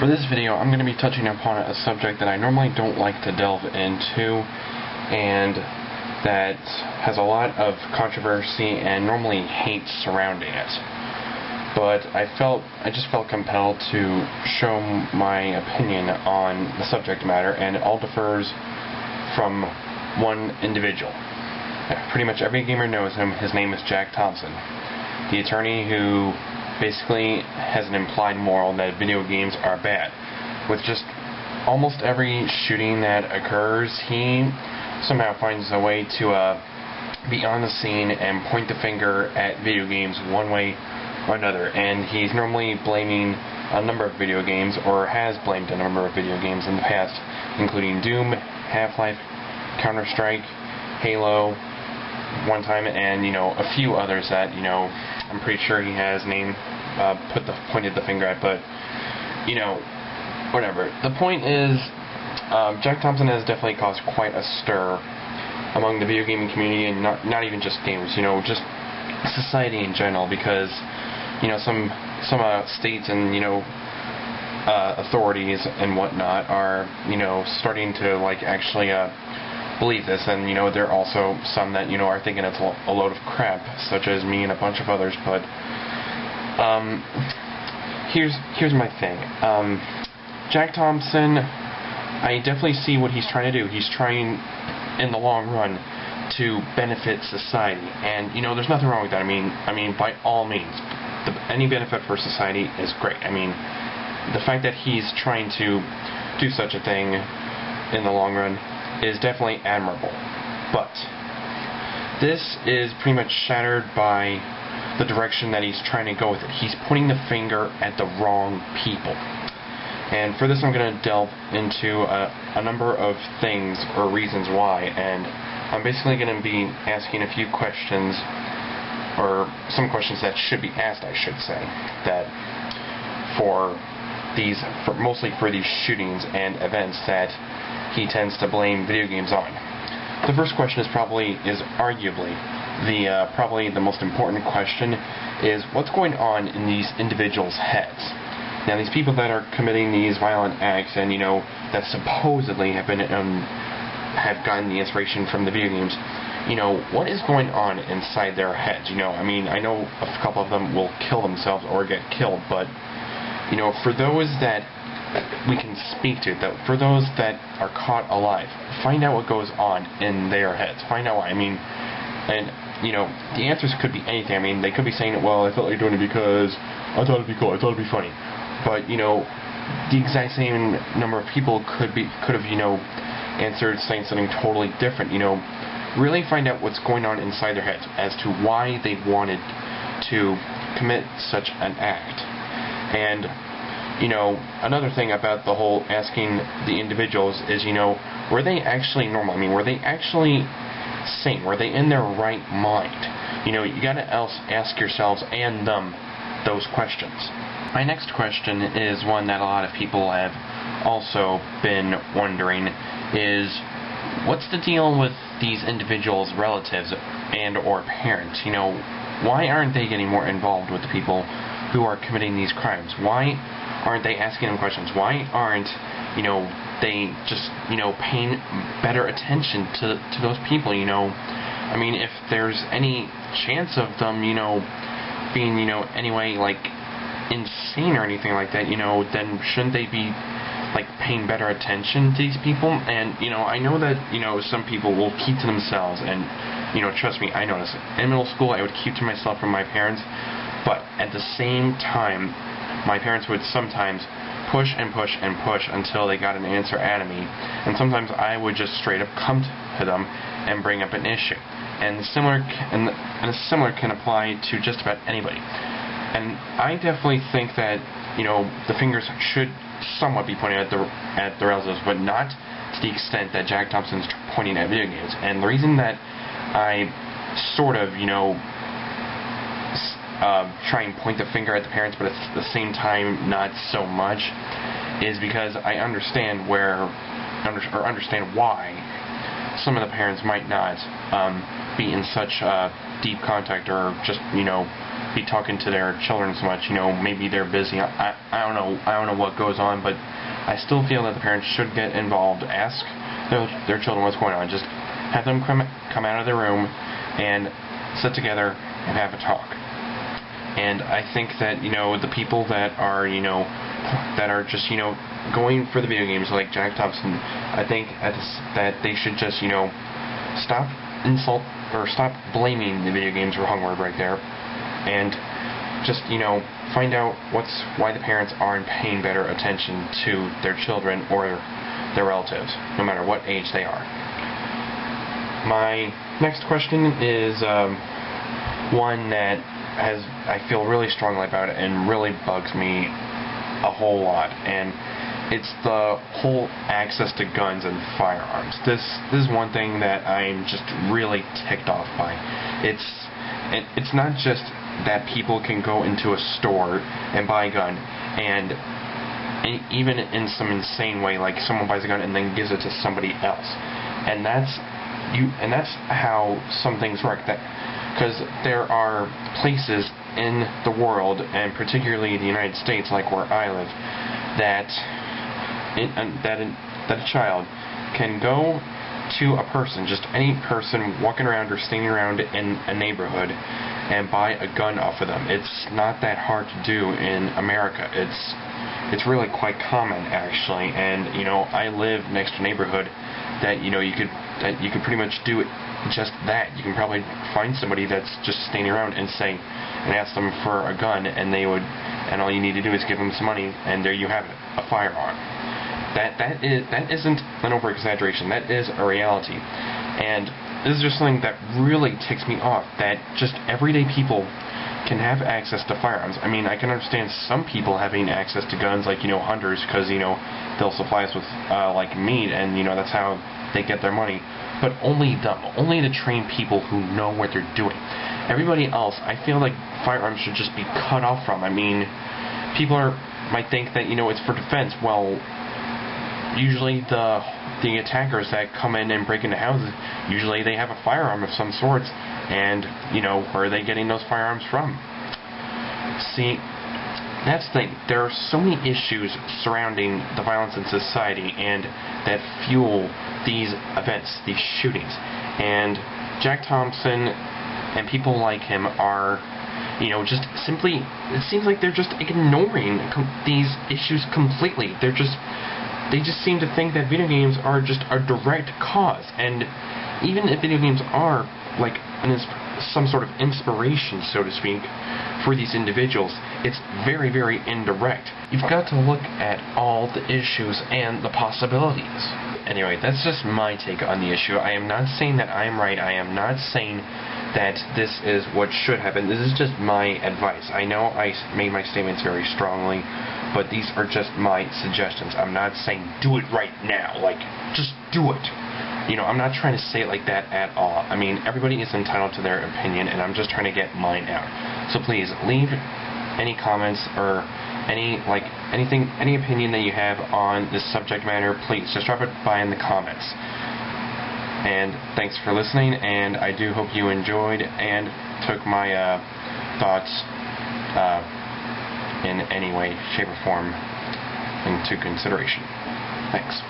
For this video, I'm going to be touching upon a subject that I normally don't like to delve into, and that has a lot of controversy and normally hate surrounding it. But I just felt compelled to show my opinion on the subject matter, and it all differs from one individual. Pretty much every gamer knows him. His name is Jack Thompson, the attorney who basically has an implied moral that video games are bad. With just almost every shooting that occurs, he somehow finds a way to be on the scene and point the finger at video games one way or another. And he's normally blaming a number of video games, or has blamed a number of video games in the past, including Doom, Half-Life, Counter-Strike, Halo, one time, and a few others that I'm pretty sure he has pointed the finger at, but whatever. The point is, Jack Thompson has definitely caused quite a stir among the video gaming community, and not even just gamers, just society in general, because some states and authorities and whatnot are starting to actually believe this, and there are also some that are thinking it's a load of crap, such as me and a bunch of others. But here's my thing. Jack Thompson, I definitely see what he's trying to do. He's trying, in the long run, to benefit society, and there's nothing wrong with that. I mean, by all means, any benefit for society is great. I mean, the fact that he's trying to do such a thing in the long run is definitely admirable, but this is pretty much shattered by the direction that he's trying to go with it. He's pointing the finger at the wrong people, and for this I'm going to delve into a number of things or reasons why, and I'm basically going to be asking a few questions, or some questions that should be asked, I should say, that mostly for these shootings and events that he tends to blame video games on. The first question is arguably probably the most important question, is what's going on in these individuals' heads. Now, these people that are committing these violent acts, and that supposedly have gotten the inspiration from the video games, what is going on inside their heads? I know a couple of them will kill themselves or get killed, but for those that we can speak to, that for those that are caught alive, find out what goes on in their heads. Find out why. And the answers could be anything. They could be saying, well, I felt like doing it because I thought it'd be cool, I thought it'd be funny. But the exact same number of people could have answered saying something totally different. Really find out what's going on inside their heads as to why they wanted to commit such an act. And another thing about the whole asking the individuals is, were they actually normal? Were they actually sane? Were they in their right mind? You gotta ask yourselves and them those questions. My next question is one that a lot of people have also been wondering, is what's the deal with these individuals' relatives and or parents? Why aren't they getting more involved with the people who are committing these crimes? Why aren't they asking them questions? Why aren't they just paying better attention to those people? If there's any chance of them being anyway insane or anything like that, then shouldn't they be paying better attention to these people? And I know that some people will keep to themselves, and trust me, I noticed it. In middle school I would keep to myself from my parents, but at the same time my parents would sometimes push and push and push until they got an answer out of me, and sometimes I would just straight up come to them and bring up an issue. And similar can apply to just about anybody. And I definitely think that the fingers should somewhat be pointed at the relatives, but not to the extent that Jack Thompson's pointing at video games. And the reason that I sort of try and point the finger at the parents, but at the same time not so much, is because I understand understand why some of the parents might not be in such deep contact, or just be talking to their children so much. Maybe they're busy. I don't know. I don't know what goes on, but I still feel that the parents should get involved. Ask their children what's going on. Just have them come out of their room and sit together and have a talk. And I think that the people that are just going for the video games like Jack Thompson, I think that they should just stop blaming the video games for hunger right there, and just find out why the parents aren't paying better attention to their children or their relatives, no matter what age they are. My next question is one that I feel really strongly about it and really bugs me a whole lot, and it's the whole access to guns and firearms. This is one thing that I'm just really ticked off by. It's not just that people can go into a store and buy a gun, and even in some insane way, like someone buys a gun and then gives it to somebody else, and that's how some things work. Because there are places in the world, and particularly the United States, like where I live, that a child can go to a person, just any person walking around or standing around in a neighborhood, and buy a gun off of them. It's not that hard to do in America. It's really quite common, actually, and I live next to a neighborhood that you could pretty much do it. Just that. You can probably find somebody that's just standing around and ask them for a gun, and all you need to do is give them some money, and there you have it, a firearm. That isn't an over-exaggeration. That is a reality. And this is just something that really ticks me off, that just everyday people can have access to firearms. I mean, I can understand some people having access to guns, like, hunters, because, they'll supply us with, like, meat, and, that's how they get their money. But only them. Only the trained people who know what they're doing. Everybody else, I feel like firearms should just be cut off from. I mean, people might think that, it's for defense. Well, usually the attackers that come in and break into houses, usually they have a firearm of some sorts, and, where are they getting those firearms from? See, that's the thing. There are so many issues surrounding the violence in society and that fuel these events, these shootings. And Jack Thompson and people like him are, just simply, it seems like they're just ignoring these issues completely. They just seem to think that video games are just a direct cause. And even if video games are like some sort of inspiration, so to speak, for these individuals, it's very, very indirect. You've got to look at all the issues and the possibilities. Anyway, that's just my take on the issue. I am not saying that I'm right. I am not saying that this is what should happen. This is just my advice. I know I made my statements very strongly, but these are just my suggestions. I'm not saying do it right now. Like, just do it. I'm not trying to say it like that at all. I mean, everybody is entitled to their opinion, and I'm just trying to get mine out. So please, leave any comments or any opinion that you have on this subject matter. Please, just drop it by in the comments. And thanks for listening, and I do hope you enjoyed and took my thoughts in any way, shape, or form into consideration. Thanks.